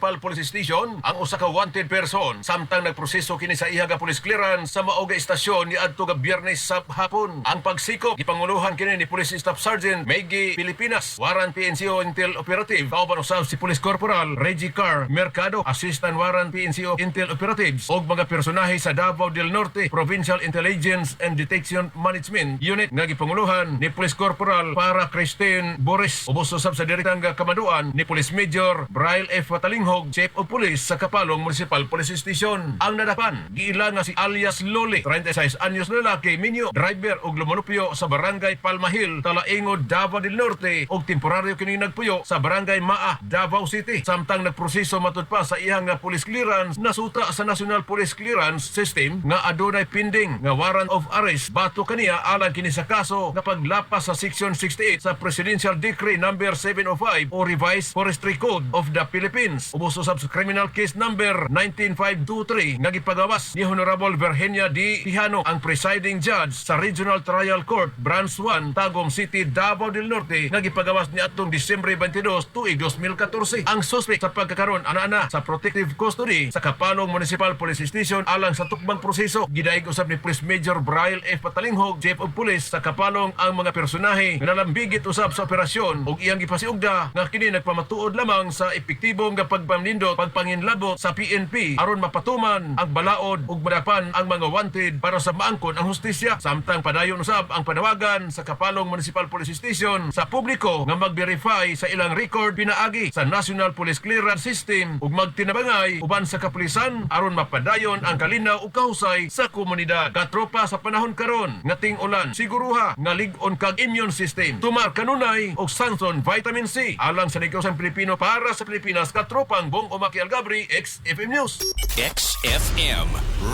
Municipal Police Station ang usa ka wanted person samtang nagproseso kini sa ihaga police clearance sa maoga istasyon ni adto nga Biyernes sa hapon. Ang pagsikop gipanguluhan kini ni Police Staff Sergeant Maggie Pilipinas, Warrant PNCO Intel Operative, kauban usab si Police Corporal Reggie Carr Mercado, Assistant Warrant PNCO Intel Operatives og mga personahe sa Davao del Norte Provincial Intelligence and Detection Management Unit nga gipanguluhan ni Police Corporal para Christine Boris, ubos usab sa direktang kamaduan ni Police Major Braille F. Watalinghog, Chief of Police sa Kapalong Municipal Police Station. Ang nadapan giila nga si alias Loli, 36 anyos lalaki, minyo, driver og lumonupyo sa Barangay Palmahil, Talaingod, Davao del Norte og temporaryo kini nagpuyo sa Barangay Maa, Davao City. Samtang nagproseso matud pa sa iyang nga police clearance, nasuta sa National Police Clearance System nga adunay pending nga warrant of arrest bato kaniya alang kini sa kaso nga paglapas sa Section 68 sa Presidential Decree number 705 o Revised Forestry Code of the Philippines. Ubos usab sa Criminal Case number 19523 nga gipagawas ni Honorable Virginia D. Tijano, ang presiding judge sa Regional Trial Court Branch 1, Tagum City, Davao del Norte, nga gipagawas ni atong Disyembre 22, tuig 2014. Ang suspect sa pagkakaroon ana sa protective custody sa Kapalong Municipal Police Station alang sa tukbang proseso. Gidaig usab ni Police Major Braille F. Patalinghog, Chief of Police sa Kapalong, ang mga personahe nga nalambigit usab sa operasyon ug iyang gipasiugda nga kini nagpamatuod lamang sa epektibong nga pagpamnindot pagpanginlabot sa PNP aron mapatuman ang balaod ug madapan ang mga wanted para sa maangkon ang hustisya. Samtang padayon usab ang panawagan sa Kapalong Municipal Police Station sa publiko nga mag-verify sa ilang record pinaagi sa National Police Clearance System ug magtinabangay uban sa kapulisan aron mapadayon ang kalinaw ug kahusay sa komunidad. Katropa sa panahon karon nga ting-ulan, siguruha nga lig-on kag immune system, tumar kanunay og Sanson Vitamin C alang sa negosong Pilipino para sa Pilipinas. Katropang Bong Omaki Algabri, XFM News. XFM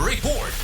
Report.